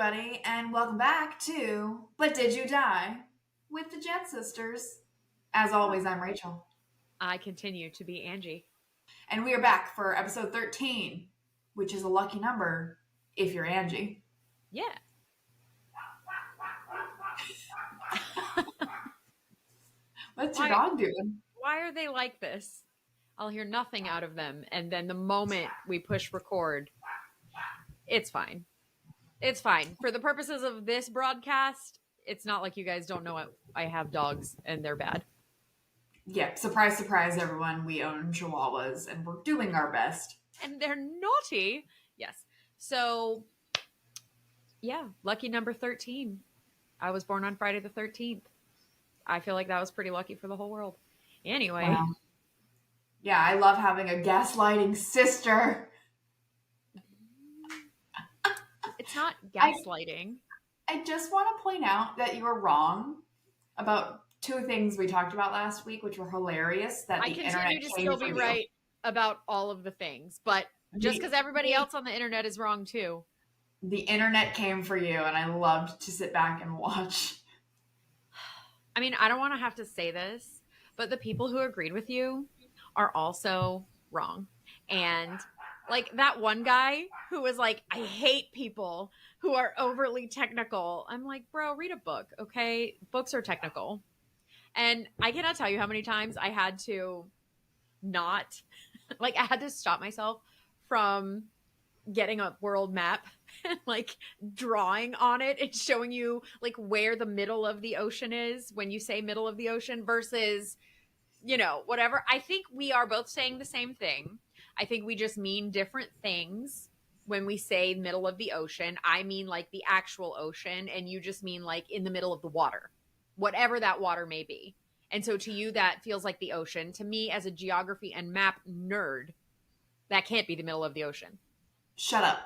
everybody, and welcome back to But Did You Die? With the Jet Sisters. As always, I'm Rachel. I continue to be Angie. And we are back for episode 13, which is a lucky number if you're Angie. Yeah. What's your dog doing? Why are they like this? I'll hear nothing out of them, and then the moment we push record, it's fine. It's fine. For the purposes of this broadcast, it's not like you guys don't know I have dogs and they're bad. Yeah, surprise, surprise, everyone. We own Chihuahuas, and we're doing our best. And they're naughty. Yes. So, yeah, lucky number 13. I was born on Friday the 13th. I feel like that was pretty lucky for the whole world. Anyway. Wow. Yeah, I love having a gaslighting sister. It's not gaslighting. I just want to point out that you were wrong about two things we talked about last week, which were hilarious. That I continue to still be right about all of the things, but just because everybody else on the internet is wrong too. The internet came for you, and I loved to sit back and watch. I mean, I don't want to have to say this, but the people who agreed with you are also wrong. And like that one guy who was like, I hate people who are overly technical. I'm like, bro, read a book, okay? Books are technical. And I cannot tell you how many times I had to I had to stop myself from getting a world map, like drawing on it and showing you like where the middle of the ocean is when you say middle of the ocean versus, whatever. I think we are both saying the same thing. I think we just mean different things when we say middle of the ocean. I mean like the actual ocean, and you just mean like in the middle of the water, whatever that water may be. And so to you, that feels like the ocean. To me, as a geography and map nerd, that can't be the middle of the ocean. Shut up.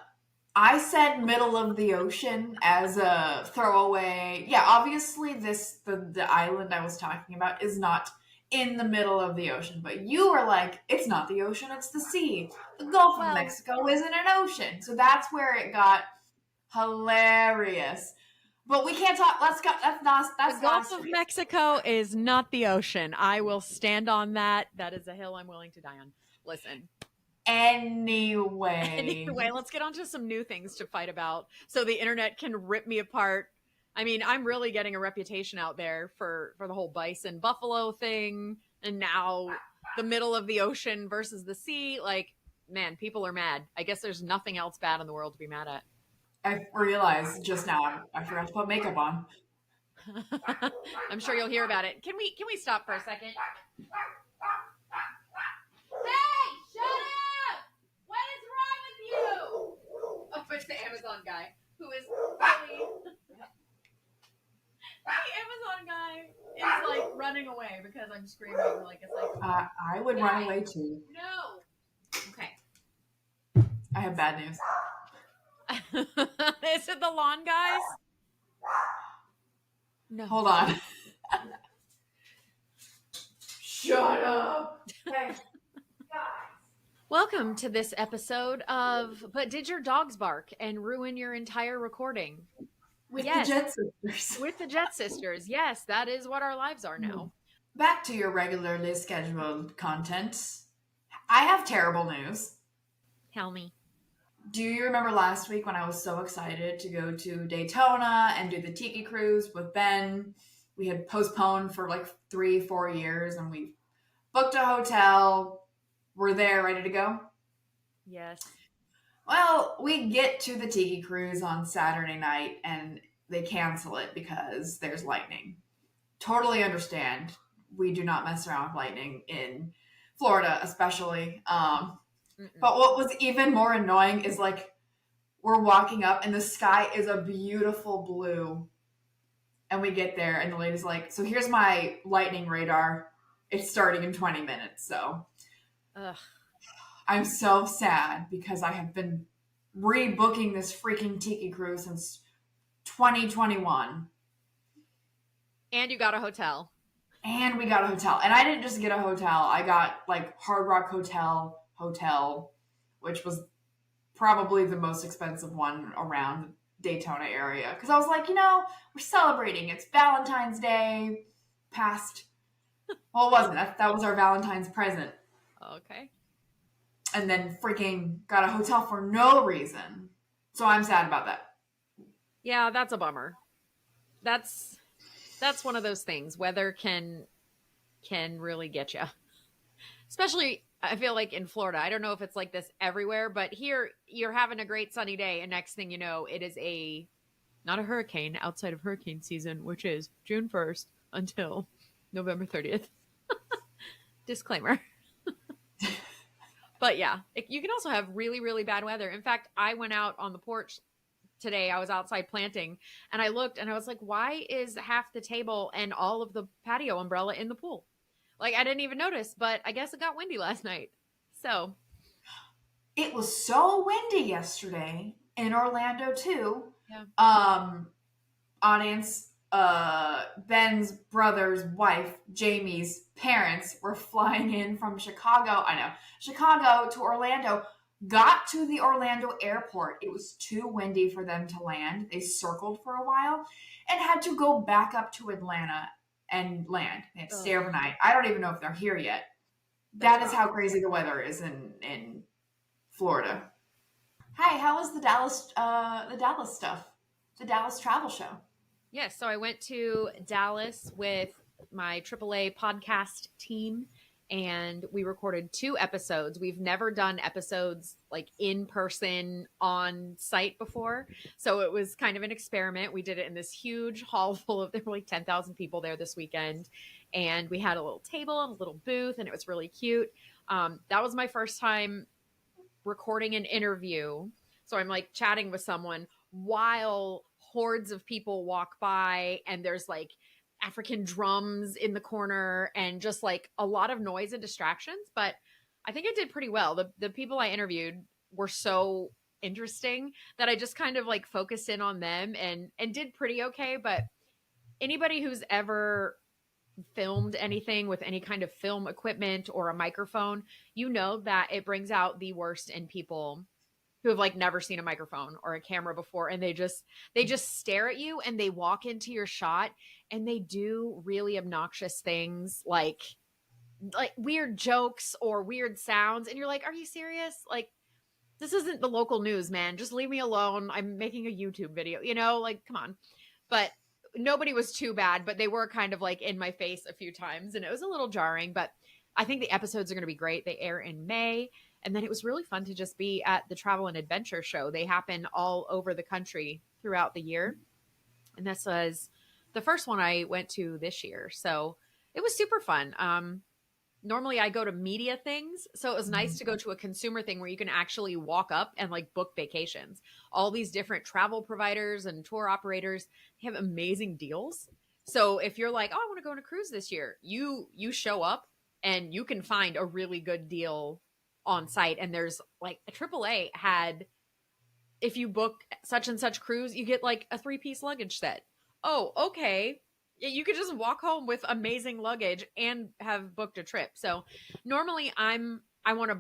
I said middle of the ocean as a throwaway. Yeah, obviously the island I was talking about is not in the middle of the ocean, but you were like, it's not the ocean, it's the sea. The Gulf of Mexico isn't an ocean. So that's where it got hilarious. But we can't talk. Let's go. That's the Gulf of Mexico is not the ocean. I will stand on that. That is a hill I'm willing to die on. Listen. Anyway, let's get on to some new things to fight about so the internet can rip me apart. I mean, I'm really getting a reputation out there for the whole bison buffalo thing, and now the middle of the ocean versus the sea. Like, man, people are mad. I guess there's nothing else bad in the world to be mad at. I realized just now I forgot to put makeup on. I'm sure you'll hear about it. Can we stop for a second? Hey, shut up! What is wrong with you? Oh, it's the Amazon guy who is really... The Amazon guy is like running away because I'm screaming like a psycho. I would run away too. No. Okay. I have bad news. Is it the lawn guys? No. Hold on. Shut up. Hey, guys. Welcome to this episode of But Did Your Dogs Bark and Ruin Your Entire Recording? With the Jet Sisters. With the Jet Sisters. Yes, that is what our lives are now. Back to your regularly scheduled content. I have terrible news. Tell me. Do you remember last week when I was so excited to go to Daytona and do the Tiki Cruise with Ben? We had postponed for like 3-4 years, and we booked a hotel. We're there, ready to go? Yes. Well, we get to the Tiki Cruise on Saturday night, and they cancel it because there's lightning. Totally understand. We do not mess around with lightning in Florida, especially. But what was even more annoying is like we're walking up and the sky is a beautiful blue, and we get there and the lady's like, so here's my lightning radar. It's starting in 20 minutes. So I'm so sad because I have been rebooking this freaking Tiki Cruise since 2021. And you got a hotel. And we got a hotel. And I didn't just get a hotel. I got like Hard Rock Hotel, which was probably the most expensive one around. Daytona area. Because I was like, we're celebrating. It's Valentine's Day past. Well, it wasn't. That was our Valentine's present. Okay. And then freaking got a hotel for no reason. So I'm sad about that. Yeah, that's a bummer. That's one of those things. Weather can really get you. Especially, I feel like in Florida. I don't know if it's like this everywhere, but here you're having a great sunny day, and next thing you know, it is not a hurricane outside of hurricane season, which is June 1st until November 30th. Disclaimer. But yeah, you can also have really, really bad weather. In fact, I went out on the porch today. I was outside planting, and I looked and I was like, why is half the table and all of the patio umbrella in the pool? Like, I didn't even notice, but I guess it got windy last night. So it was so windy yesterday in Orlando too. Yeah. Audience, Ben's brother's wife, Jamie's parents were flying in from Chicago. I know. Chicago to Orlando. Got to the Orlando airport. It was too windy for them to land. They circled for a while and had to go back up to Atlanta and land. They had to stay overnight. I don't even know if they're here yet. That is how crazy the weather is in Florida. Hi, how was the Dallas stuff? The Dallas travel show? Yes, so I went to Dallas with my AAA podcast team, and we recorded 2 episodes. We've never done episodes like in person on site before, so it was kind of an experiment. We did it in this huge hall full of, there were like 10,000 people there this weekend, and we had a little table and a little booth, and it was really cute. That was my first time recording an interview, so I'm like chatting with someone while hordes of people walk by, and there's like African drums in the corner and just like a lot of noise and distractions. But I think I did pretty well. The people I interviewed were so interesting that I just kind of like focused in on them and did pretty okay. But anybody who's ever filmed anything with any kind of film equipment or a microphone, you know that it brings out the worst in people who have like never seen a microphone or a camera before, and they just stare at you and they walk into your shot and they do really obnoxious things like weird jokes or weird sounds, and you're like, are you serious? Like, this isn't the local news, man. Just leave me alone. I'm making a YouTube video, like, come on. But nobody was too bad, but they were kind of like in my face a few times, and it was a little jarring. But I think the episodes are going to be great. They air in May. And then it was really fun to just be at the Travel and Adventure Show. They happen all over the country throughout the year. And this was the first one I went to this year. So it was super fun. Normally I go to media things. So it was nice to go to a consumer thing where you can actually walk up and like book vacations. All these different travel providers and tour operators have amazing deals. So if you're like, oh, I want to go on a cruise this year, you show up and you can find a really good deal on site. And there's like a AAA had, if you book such and such cruise, you get like a 3-piece luggage set. Oh, okay. You could just walk home with amazing luggage and have booked a trip. So normally I want to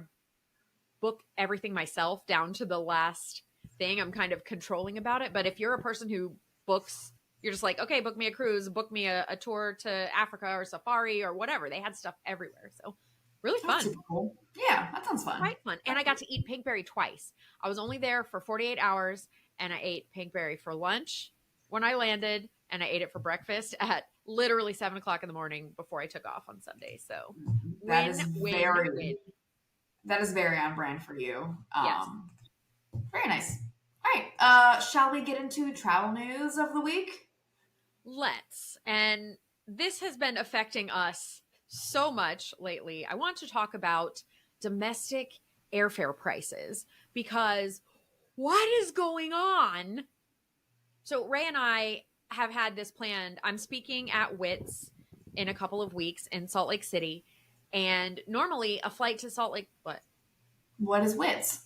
book everything myself down to the last thing. I'm kind of controlling about it. But if you're a person who books, you're just like, okay, book me a cruise, book me a tour to Africa or safari or whatever. They had stuff everywhere. So really fun. Super cool. Yeah, that sounds fun. Quite fun. And I got to eat pinkberry twice. I was only there for 48 hours, and I ate pinkberry for lunch when I landed, and I ate it for breakfast at literally 7 o'clock in the morning before I took off on Sunday. So that is very on brand for you. Yes. Very nice. All right. Shall we get into travel news of the week? Let's. And this has been affecting us so much lately. I want to talk about domestic airfare prices, because what is going on? So Ray and I have had this planned. I'm speaking at WITS in a couple of weeks in Salt Lake City. And normally a flight to Salt Lake, What is WITS?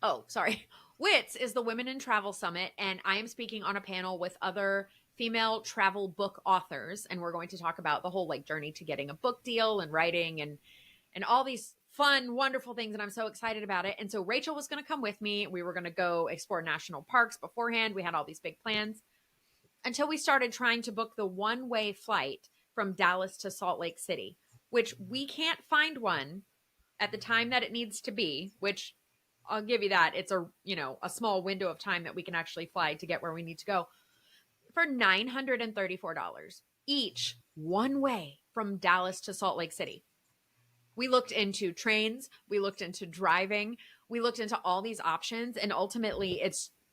Oh, sorry. WITS is the Women in Travel Summit, and I am speaking on a panel with other female travel book authors, and we're going to talk about the whole like journey to getting a book deal and writing and all these fun, wonderful things. And I'm so excited about it. And so Rachel was going to come with me. We were going to go explore national parks beforehand. We had all these big plans until we started trying to book the one-way flight from Dallas to Salt Lake City, which we can't find one at the time that it needs to be, which I'll give you that. It's a, a small window of time that we can actually fly to get where we need to go for $934 each one way from Dallas to Salt Lake City. We looked into trains, we looked into driving, we looked into all these options, and ultimately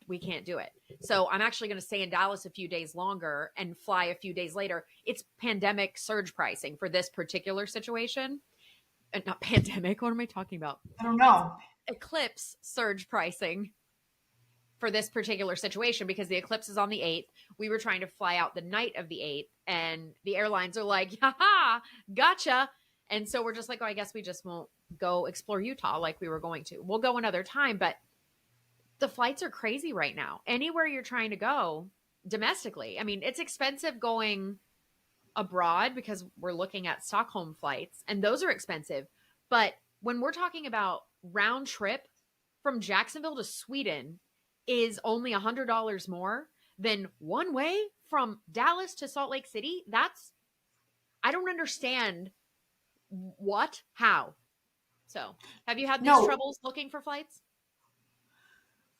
we can't do it. So I'm actually going to stay in Dallas a few days longer and fly a few days later. It's pandemic surge pricing for this particular situation. Not pandemic. What am I talking about? I don't know. It's eclipse surge pricing for this particular situation because the eclipse is on the 8th. We were trying to fly out the night of the 8th, and the airlines are like, haha, gotcha. And so we're just like, oh, I guess we just won't go explore Utah like we were going to. We'll go another time, but the flights are crazy right now. Anywhere you're trying to go domestically. I mean, it's expensive going abroad because we're looking at Stockholm flights, and those are expensive. But when we're talking about round trip from Jacksonville to Sweden is only $100 more than one way from Dallas to Salt Lake City. I don't understand how. So have you had these troubles looking for flights?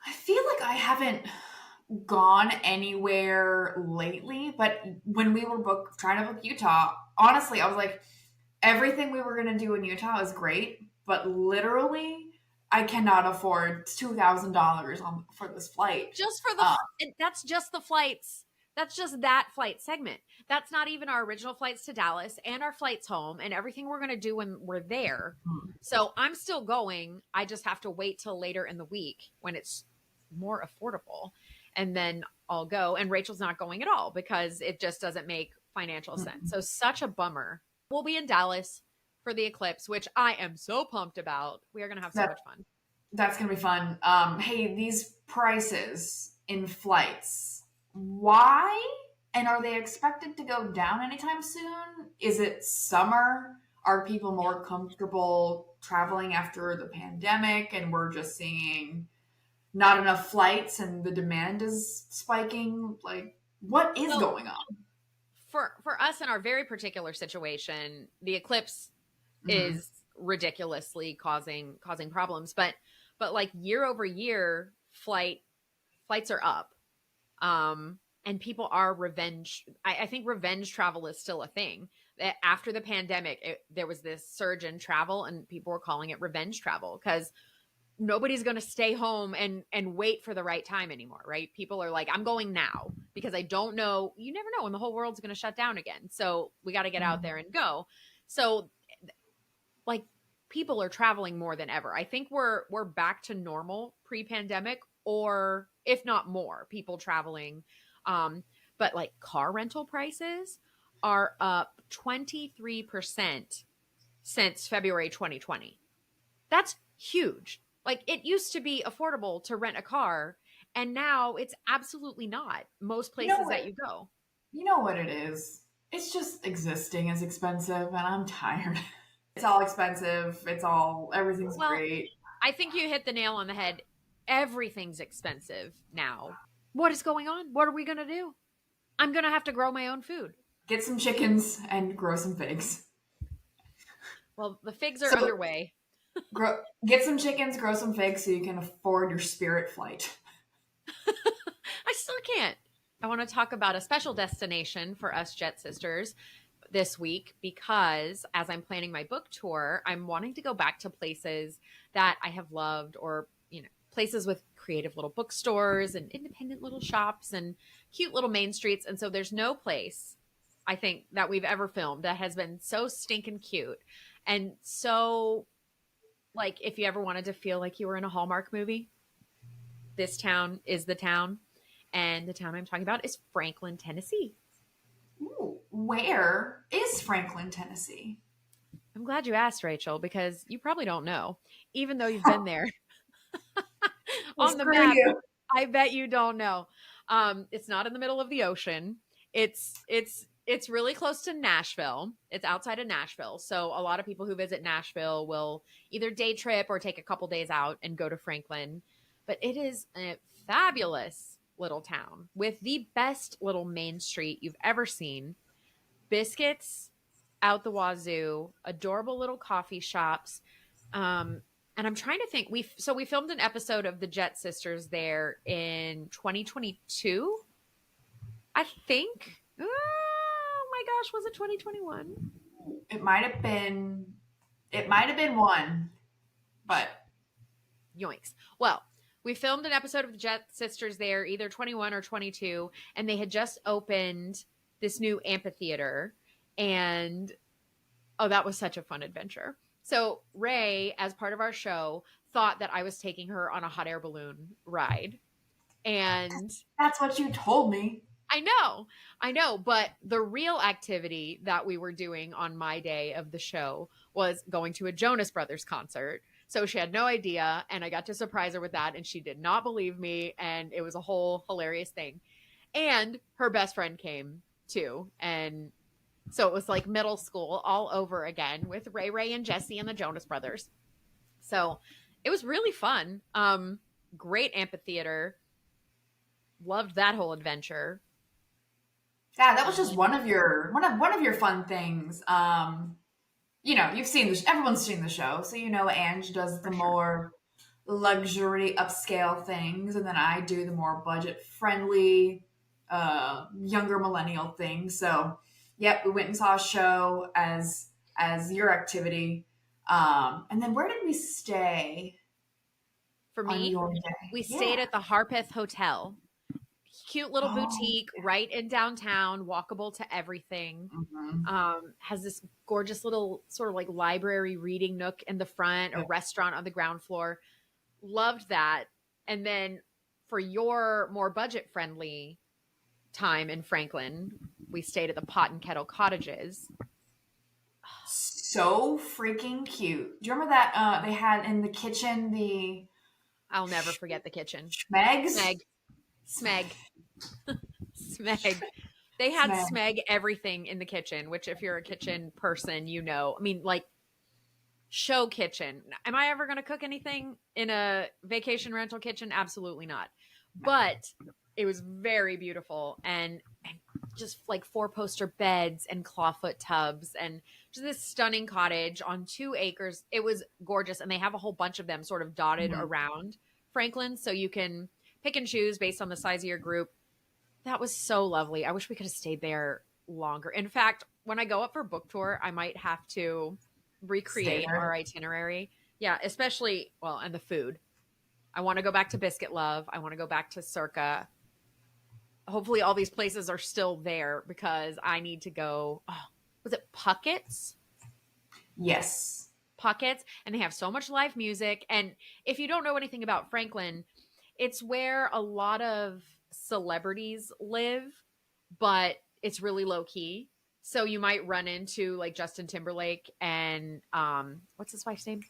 I feel like I haven't gone anywhere lately, but when we were trying to book Utah, honestly, I was like, everything we were going to do in Utah is great, but literally I cannot afford $2,000 for this flight. Just for that's just the flights. That's just that flight segment. That's not even our original flights to Dallas and our flights home and everything we're going to do when we're there. So I'm still going. I just have to wait till later in the week when it's more affordable. And then I'll go. And Rachel's not going at all because it just doesn't make financial sense. So such a bummer. We'll be in Dallas for the eclipse, which I am so pumped about. We are going to have so much fun. That's going to be fun. Hey, these prices in flights, why? And are they expected to go down anytime soon? Is it summer? Are people more comfortable traveling after the pandemic and we're just seeing not enough flights and the demand is spiking? Like, what is going on? For us in our very particular situation, the eclipse is ridiculously causing problems, but like year over year flights are up. And people are I think revenge travel is still a thing. After the pandemic, there was this surge in travel and people were calling it revenge travel because nobody's going to stay home and wait for the right time anymore, right? People are like, I'm going now because I don't know. You never know when the whole world's going to shut down again. So we got to get out there and go. So like people are traveling more than ever. I think we're back to normal pre-pandemic, or if not more people traveling. But like car rental prices are up 23% since February 2020. That's huge. Like it used to be affordable to rent a car and now it's absolutely not. Most places that you go. You know what it is? It's just existing is expensive and I'm tired. It's all expensive. Everything's great. I think you hit the nail on the head. Everything's expensive now. What is going on? What are we going to do? I'm going to have to grow my own food. Get some chickens and grow some figs. Well, the figs are underway. Get some chickens, grow some figs so you can afford your Spirit flight. I still can't. I want to talk about a special destination for us Jet Sisters this week because as I'm planning my book tour, I'm wanting to go back to places that I have loved or, places with creative little bookstores and independent little shops and cute little main streets. And so there's no place I think that we've ever filmed that has been so stinking cute. And so like, if you ever wanted to feel like you were in a Hallmark movie, this town is the town. And the town I'm talking about is Franklin, Tennessee. Ooh, where is Franklin, Tennessee? I'm glad you asked, Rachel, because you probably don't know, even though you've been there. On the map, I bet you don't know. It's not in the middle of the ocean. It's it's really close to Nashville. It's outside of Nashville. So a lot of people who visit Nashville will either day trip or take a couple days out and go to Franklin. But it is a fabulous little town with the best little main street you've ever seen. Biscuits out the wazoo, adorable little coffee shops. And I'm trying to think. We filmed an episode of the Jet Sisters there in 2022, I think. Oh my gosh, was it 2021? It might have been. It might have been one, but Yoinks. Well, we filmed an episode of the Jet Sisters there, either 21 or 22, and they had just opened this new amphitheater, and oh, that was such a fun adventure. So Ray, as part of our show, thought that I was taking her on a hot air balloon ride. And that's what you told me. I know. But the real activity that we were doing on my day of the show was going to a Jonas Brothers concert. So she had no idea. And I got to surprise her with that. And she did not believe me. And it was a whole hilarious thing. And her best friend came too. And so it was like middle school all over again with Ray and Jesse and the Jonas Brothers. So it was really fun. Great amphitheater. Loved that whole adventure. Yeah, that was just one of your fun things. You've seen everyone's seen the show, so Angie does the more luxury upscale things, and then I do the more budget friendly, younger millennial things. So, yep, we went and saw a show as your activity. And then where did we stay? For me, we stayed at the Harpeth Hotel. Cute little boutique right in downtown, walkable to everything. Mm-hmm. Has this gorgeous little sort of like library reading nook in the front, a restaurant on the ground floor. Loved that. And then for your more budget friendly time in Franklin, we stayed at the Pot and Kettle Cottages. So freaking cute. Do you remember that they had in the kitchen I'll never forget the kitchen. Smeg. Smeg. They had Smeg everything in the kitchen, which if you're a kitchen person, I mean, like show kitchen. Am I ever going to cook anything in a vacation rental kitchen? Absolutely not. But it was very beautiful and just like 4-poster beds and clawfoot tubs and just this stunning cottage on 2 acres. It was gorgeous. And they have a whole bunch of them sort of dotted around Franklin. So you can pick and choose based on the size of your group. That was so lovely. I wish we could have stayed there longer. In fact, when I go up for book tour, I might have to recreate our itinerary. Yeah, especially, and the food. I want to go back to Biscuit Love. I want to go back to Circa. Hopefully all these places are still there because I need to go. Oh, was it Puckett's? Yes. Puckett's. And they have so much live music. And if you don't know anything about Franklin, it's where a lot of celebrities live, but it's really low key. So you might run into like Justin Timberlake and what's his wife's name?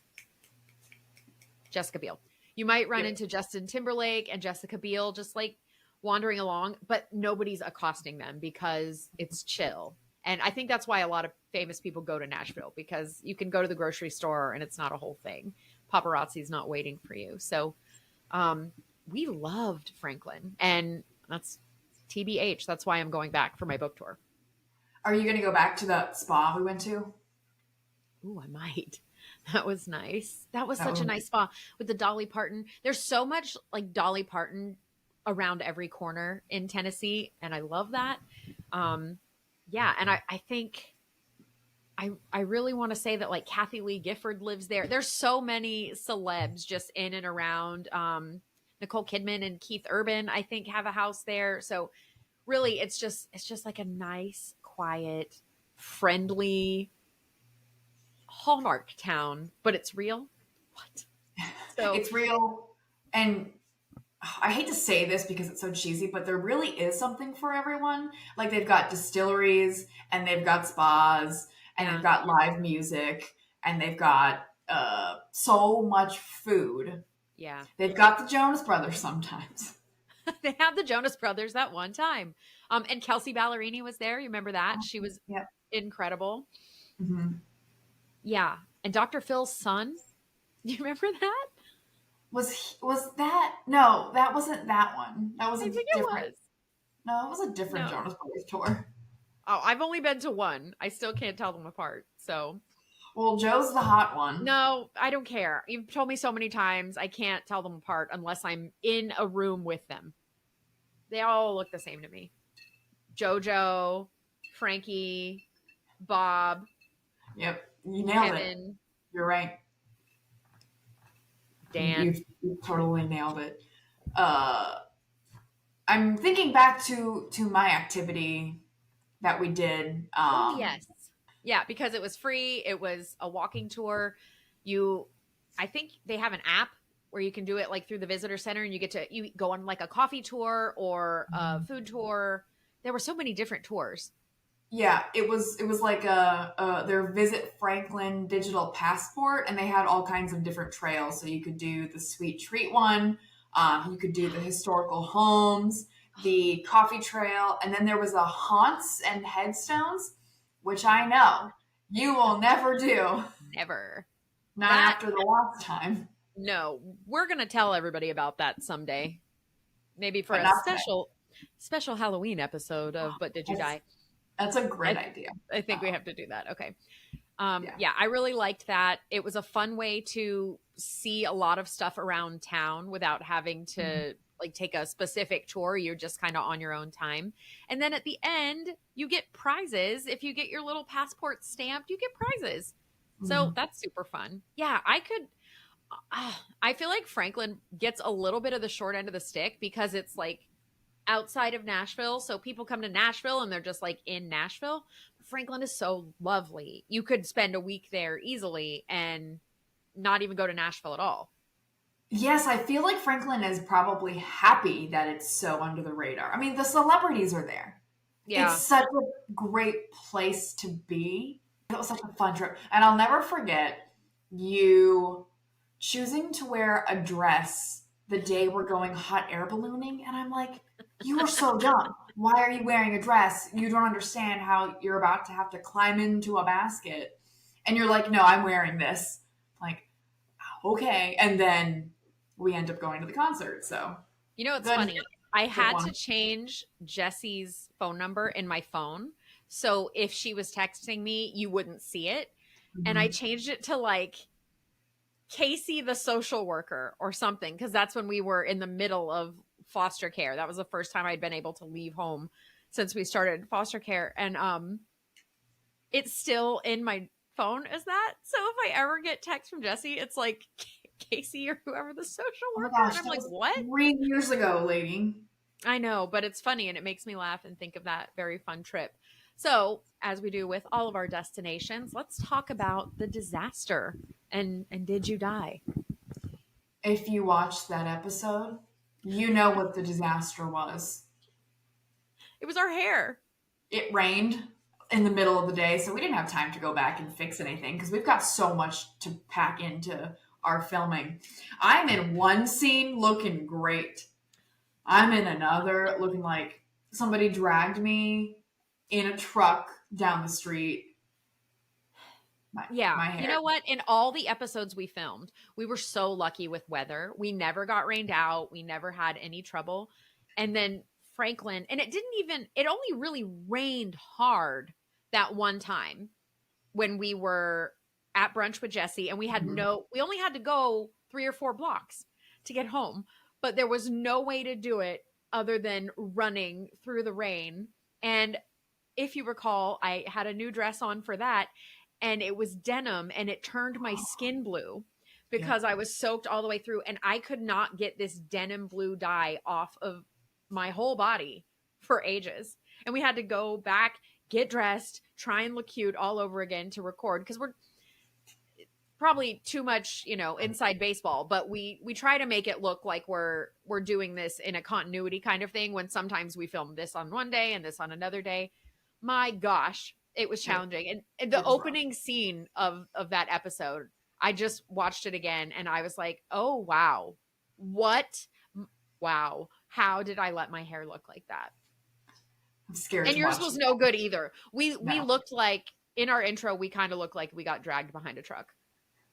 Jessica Biel. You might run into Justin Timberlake and Jessica Biel just like wandering along, but nobody's accosting them because it's chill. And I think that's why a lot of famous people go to Nashville, because you can go to the grocery store and it's not a whole thing. Paparazzi's not waiting for you. So we loved Franklin, and that's TBH. That's why I'm going back for my book tour. Are you going to go back to the spa we went to? Ooh, I might. That was nice. That was such a nice spa with the Dolly Parton. There's so much like Dolly Parton around every corner in Tennessee, and I love that. Yeah, and I think I really want to say that like Kathy Lee Gifford lives there. There's so many celebs just in and around. Nicole Kidman and Keith Urban, I think, have a house there. So really, it's just like a nice, quiet, friendly Hallmark town, but it's real. What? So it's real. And I hate to say this because it's so cheesy, but there really is something for everyone. Like they've got distilleries and they've got spas and they've got live music and they've got so much food. Yeah. They've got the Jonas Brothers sometimes. They had the Jonas Brothers that one time. And Kelsey Ballerini was there. You remember that? She was Yep. incredible. Hmm. Yeah. And Dr. Phil's son. Do you remember that? Was that? No, that wasn't that one. That was I a think it different. was. No, it was a different No. Jonas Brothers tour. Oh, I've only been to one. I still can't tell them apart. So, Well, Joe's the hot one. no, I don't care. You've told me so many times I can't tell them apart unless I'm in a room with them. They all look the same to me. JoJo, Frankie, Bob, Yep, you nailed it. Kevin, You're right. Dan. You totally nailed it. Uh, I'm thinking back to my activity that we did. Oh, yes. Yeah, because it was free. It was a walking tour. I think they have an app where you can do it like through the visitor center and you go on like a coffee tour or a food tour. There were so many different tours. Yeah, it was like their Visit Franklin digital passport, and they had all kinds of different trails. So you could do the sweet treat one, you could do the historical homes, the coffee trail, and then there was a haunts and headstones, which I know you will never do. Never. Not That, after the last time, no, we're going to tell everybody about that someday. Maybe for but a not today. special Halloween episode of But Did You Die? That's a great I, idea. I think we have to do that. Okay. Yeah. Yeah, I really liked that. It was a fun way to see a lot of stuff around town without having to like take a specific tour. You're just kind of on your own time. And then at the end, you get prizes. If you get your little passport stamped, you get prizes. So that's super fun. Yeah, I feel like Franklin gets a little bit of the short end of the stick because it's like outside of Nashville. So people come to Nashville and they're just like in Nashville. Franklin is so lovely. You could spend a week there easily and not even go to Nashville at all. Yes, I feel like Franklin is probably happy that it's so under the radar. I mean, the celebrities are there. It's Yeah. such a great place to be. It was such a fun trip. And I'll never forget you choosing to wear a dress the day we're going hot air ballooning. And I'm like, you are so dumb. Why are you wearing a dress? You don't understand how you're about to have to climb into a basket. And you're like, no, I'm wearing this. Like, okay. And then we end up going to the concert. So You know, it's good, funny. I good had to one. change Jesse's phone number in my phone. So if she was texting me, you wouldn't see it. And I Mhm. changed it to like Casey, the social worker or something, because that's when we were in the middle of foster care. That was the first time I'd been able to leave home since we started foster care. And it's still in my phone as that. So if I ever get text from Jesse, it's like Casey or whoever the social Oh my worker. And gosh, I'm that like, was what? 3 years ago, lady. I know, but it's funny and it makes me laugh and think of that very fun trip. So, as we do with all of our destinations, let's talk about the disaster. And did you die? If you watched that episode, you know what the disaster was. It was our hair. It rained in the middle of the day, so we didn't have time to go back and fix anything because we've got so much to pack into our filming. I'm in one scene looking great. I'm in another looking like somebody dragged me in a truck down the street. Yeah. My You hair. know what? In all the episodes we filmed, we were so lucky with weather. We never got rained out. We never had any trouble. And then Franklin, and it only really rained hard that one time when we were at brunch with Jesse and Mhm. we only had to go 3 or 4 blocks to get home, but there was no way to do it other than running through the rain. And if you recall, I had a new dress on for that and it was denim and it turned my skin blue Yeah. because I was soaked all the way through and I could not get this denim blue dye off of my whole body for ages. And we had to go back, get dressed, try and look cute all over again to record because we're probably too much, inside baseball, but we try to make it look like we're doing this in a continuity kind of thing when sometimes we film this on one day and this on another day. My gosh, it was challenging. And the It was rough. opening scene of that episode, I just watched it again and I was like, "Oh, wow. What? Wow. how did I let my hair look like that? I'm scared And to yours watch was you. no good either. We No. looked like, in our intro, we kind of looked like we got dragged behind a truck,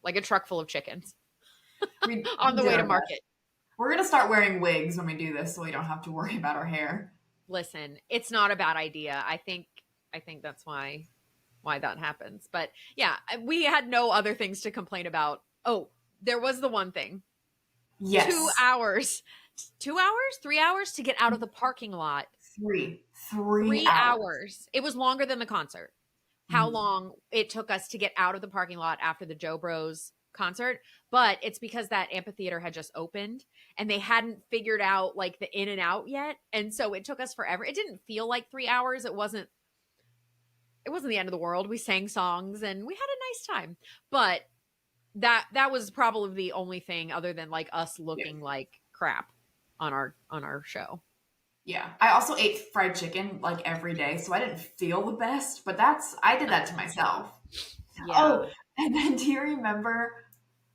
like a truck full of chickens on We the did way to our best. market. We're going to start wearing wigs when we do this so we don't have to worry about our hair. Listen, it's not a bad idea. I think that's why that happens. But yeah, we had no other things to complain about. Oh, there was the one thing. Yes. 2 hours. 2 hours? 3 hours to get out of the parking lot. Three 3 hours. hours. It was longer than the concert. How long it took us to get out of the parking lot after the Joe Bros concert, but it's because that amphitheater had just opened and they hadn't figured out like the in and out yet, and so it took us forever. It didn't feel like 3 hours. It wasn't the end of the world. We sang songs and we had a nice time, but that was probably the only thing other than like us looking like crap on our show. Yeah. I also ate fried chicken like every day, so I didn't feel the best, but I did that to myself. Yeah. Oh, and then do you remember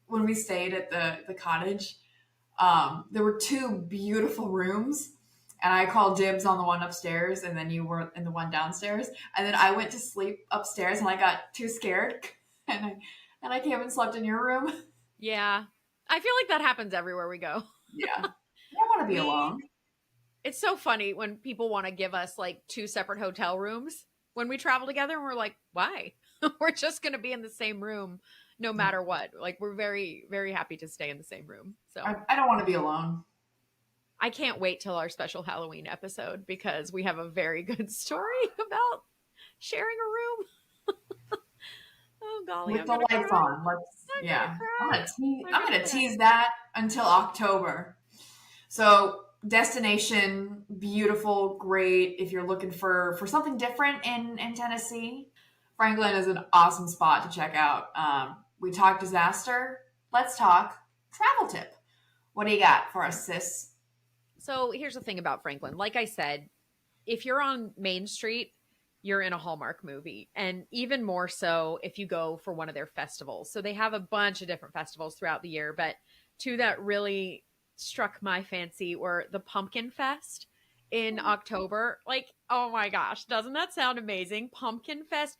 when we stayed at the cottage? There were 2 beautiful rooms, and I called dibs on the one upstairs, and then you were in the one downstairs. And then I went to sleep upstairs, and I got too scared, and I came and slept in your room. Yeah. I feel like that happens everywhere we go. Yeah. I don't want to be alone. It's so funny when people want to give us like 2 separate hotel rooms when we travel together, and we're like, why? We're just going to be in the same room no matter what. Like, we're very, very happy to stay in the same room. So I don't want to be alone. I can't wait till our special Halloween episode because we have a very good story about sharing a room. Oh golly, With the lights cry. on. I'm gonna tease that until October. So destination, beautiful, great. If you're looking for something different in Tennessee, Franklin is an awesome spot to check out. We talked disaster. Let's talk travel tip. What do you got for us, sis? So here's the thing about Franklin. Like I said, if you're on Main Street, you're in a Hallmark movie. And even more so if you go for one of their festivals. So they have a bunch of different festivals throughout the year, but 2 that really struck my fancy were the Pumpkin Fest in October. Like, oh my gosh, doesn't that sound amazing? Pumpkin Fest.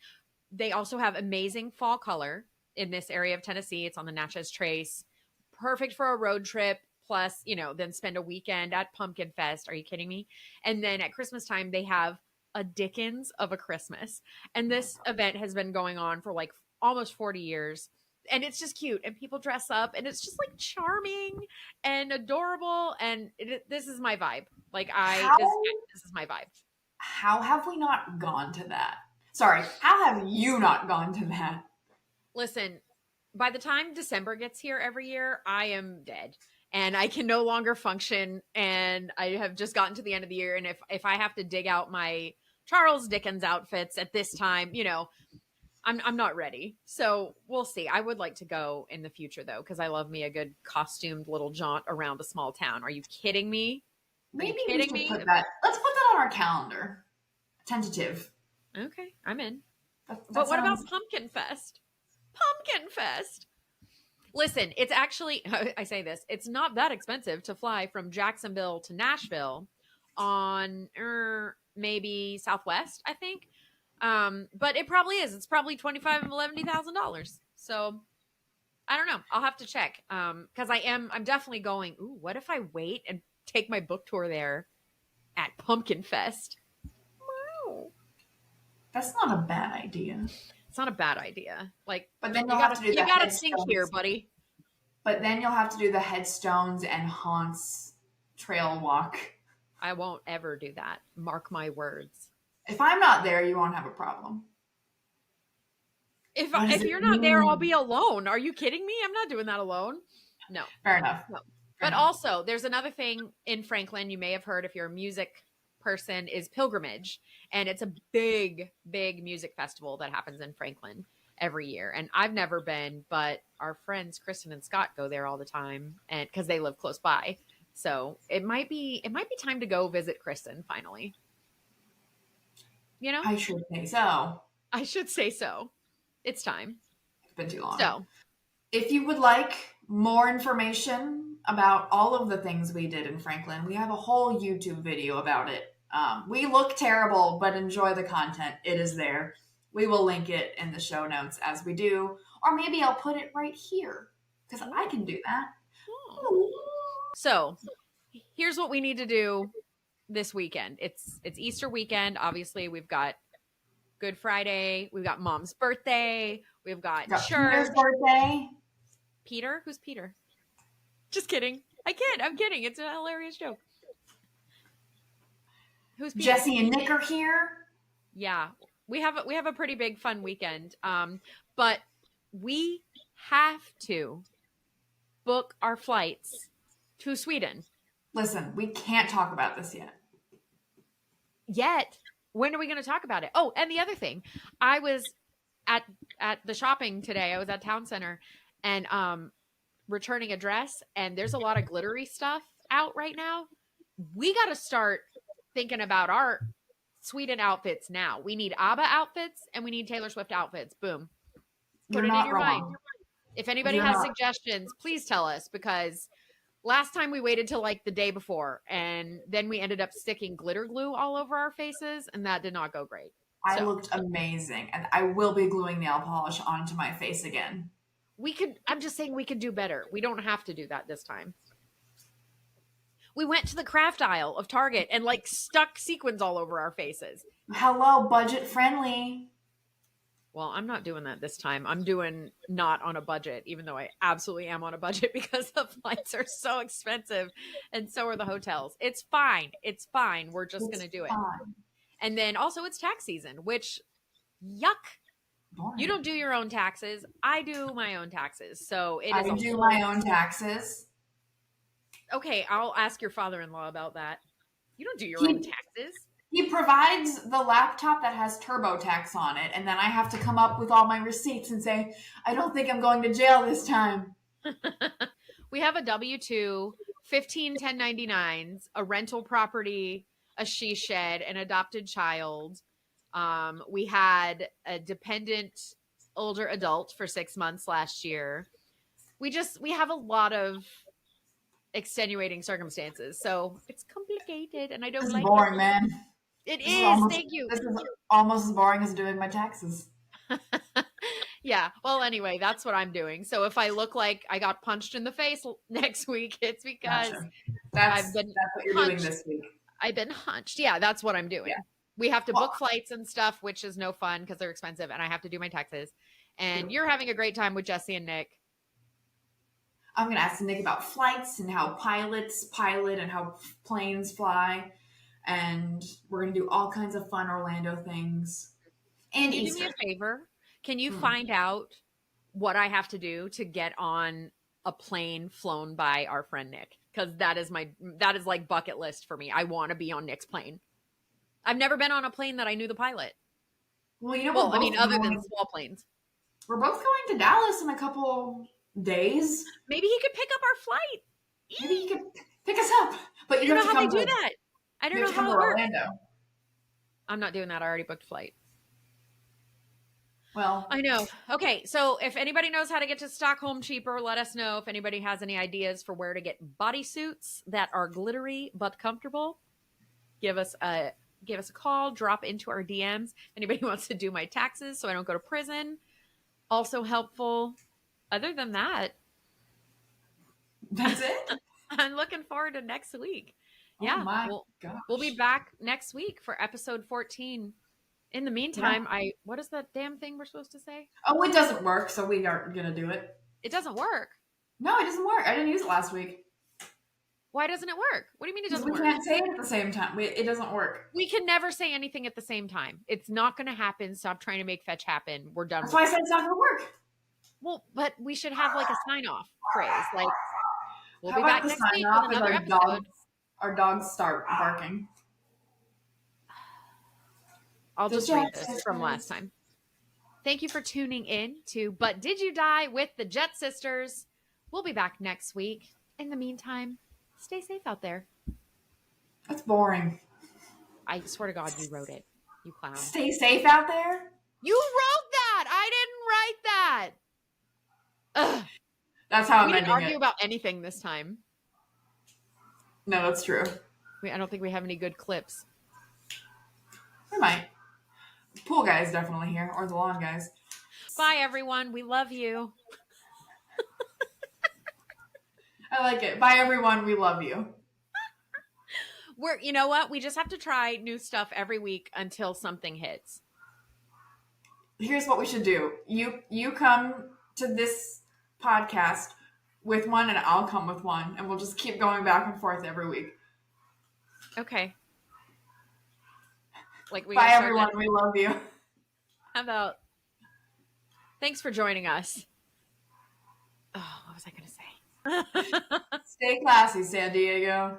They also have amazing fall color in this area of Tennessee. It's on the Natchez Trace. Perfect for a road trip. Plus, then spend a weekend at Pumpkin Fest. Are you kidding me? And then at Christmas time, they have a Dickens of a Christmas. And this event has been going on for like almost 40 years. And it's just cute. And people dress up. And it's just like charming and adorable. And this is my vibe. Like this is my vibe. How have we not gone to that? Sorry, how have you not gone to that? Listen, by the time December gets here every year, I am dead. And I can no longer function. And I have just gotten to the end of the year. And if I have to dig out my Charles Dickens outfits at this time, I'm not ready. So we'll see. I would like to go in the future though, because I love me a good costumed little jaunt around a small town. Are you kidding me? Maybe we should put that. Let's put that on our calendar. Tentative. Okay, I'm in. But what about Pumpkin Fest? Pumpkin Fest. Listen, it's actually, I say this, it's not that expensive to fly from Jacksonville to Nashville on maybe Southwest, I think. But it probably is. It's probably $25,000 and $11,000. So I don't know. I'll have to check. Cause I'm definitely going, ooh, what if I wait and take my book tour there at Pumpkin Fest? Wow. That's not a bad idea. It's not a bad idea. Like, but then you gotta think here, buddy. But then you'll have to do the headstones and haunts trail walk. I won't ever do that. Mark my words. If I'm not there, you won't have a problem. If you're not there, I'll be alone. Are you kidding me? I'm not doing that alone. No. Fair enough. No. But also, there's another thing in Franklin you may have heard if you're a music person is pilgrimage. And it's a big, big music festival that happens in Franklin every year. And I've never been, but our friends Kristin and Scott go there all the time, and because they live close by. So it might be time to go visit Kristin finally. I should say so. I should say so. It's time. It's been too long. So if you would like more information about all of the things we did in Franklin. We have a whole YouTube video about it. We look terrible, but enjoy the content. It is there. We will link it in the show notes as we do, or maybe I'll put it right here because I can do that. So here's what we need to do this weekend. It's Easter weekend. Obviously, we've got Good Friday. We've got Mom's birthday. We've got church. Peter's birthday. Peter? Who's Peter? Just kidding. I kid. I'm kidding. It's a hilarious joke. Who's Peter? Jesse and Nick are here. Yeah, we have a pretty big fun weekend. But we have to book our flights to Sweden. Listen, we can't talk about this Yet. When are we going to talk about it? Oh, and the other thing, I was at the shopping today. I was at Town Center and returning a dress, and there's a lot of glittery stuff out right now. We got to start thinking about our Sweden outfits now. We need ABBA outfits and we need Taylor Swift outfits. Boom. Put it in your mind. If anybody has suggestions, please tell us, because last time we waited till like the day before, and then we ended up sticking glitter glue all over our faces, and that did not go great. I looked amazing, and I will be gluing nail polish onto my face again. I'm just saying we could do better. We don't have to do that this time. We went to the craft aisle of Target and like stuck sequins all over our faces. Hello, budget friendly. Well, I'm not doing that this time. I'm doing not on a budget, even though I absolutely am on a budget because the flights are so expensive and so are the hotels. It's fine. It's fine. We're just going to do it. And then also it's tax season, which yuck. Boring. You don't do your own taxes. I do my own taxes. So I do my own taxes. Okay, I'll ask your father-in-law about that. You don't do your own taxes. He provides the laptop that has TurboTax on it, and then I have to come up with all my receipts and say, I don't think I'm going to jail this time. We have a W-2, 15 1099s, a rental property, a she shed, an adopted child. We had a dependent older adult for 6 months last year. We have a lot of extenuating circumstances, so it's complicated, and I don't like it. Boring, man. It is. Thank you. This is almost as boring as doing my taxes. Yeah. Well, anyway, that's what I'm doing. So if I look like I got punched in the face next week, it's because that's what you're doing this week. I've been hunched. Yeah, that's what I'm doing. Yeah. We have to book flights and stuff, which is no fun because they're expensive, and I have to do my taxes. And you're having a great time with Jesse and Nick. I'm going to ask Nick about flights and how pilots pilot and how planes fly. And we're going to do all kinds of fun Orlando things. And Can you do me a favor? Can you find out what I have to do to get on a plane flown by our friend Nick? Because that is like bucket list for me. I want to be on Nick's plane. I've never been on a plane that I knew the pilot. Well, other than small planes. We're both going to Dallas in a couple days. Maybe he could pick up our flight. Maybe he could pick us up. But you don't know how they do that. I don't know how it works. Orlando. I'm not doing that. I already booked a flight. Well, I know. Okay, so if anybody knows how to get to Stockholm cheaper, let us know. If anybody has any ideas for where to get bodysuits that are glittery but comfortable, give us a call. Drop into our DMs. If anybody wants to do my taxes so I don't go to prison, also helpful. Other than that, that's it. I'm looking forward to next week. Yeah, oh my gosh. We'll be back next week for episode 14. In the meantime, what is that damn thing we're supposed to say? Oh, it doesn't work, so we aren't going to do it. It doesn't work? No, it doesn't work. I didn't use it last week. Why doesn't it work? What do you mean it doesn't work? We can't say it at the same time. It doesn't work. We can never say anything at the same time. It's not going to happen. Stop trying to make fetch happen. We're done. That's why I said it's not going to work. Well, but we should have like a sign-off phrase. Like, we'll be back next week with another episode. Our dogs start barking. I'll just read this from last time. Thank you for tuning in to But Did You Die with the Jet Sisters. We'll be back next week. In the meantime, stay safe out there. That's boring. I swear to God, you wrote it. You clown. Stay safe out there? You wrote that! I didn't write that! Ugh. That's how I'm ending it. We didn't argue it. about anything this time. No, that's true. I don't think we have any good clips. We might. Pool guys definitely here, or the lawn guys. Bye, everyone. We love you. I like it. Bye, everyone. We love you. You know what? We just have to try new stuff every week until something hits. Here's what we should do. You come to this podcast with one, and I'll come with one, and we'll just keep going back and forth every week. Okay. Like we Bye, everyone. We love you. How about thanks for joining us. Oh, what was I going to say? Stay classy, San Diego.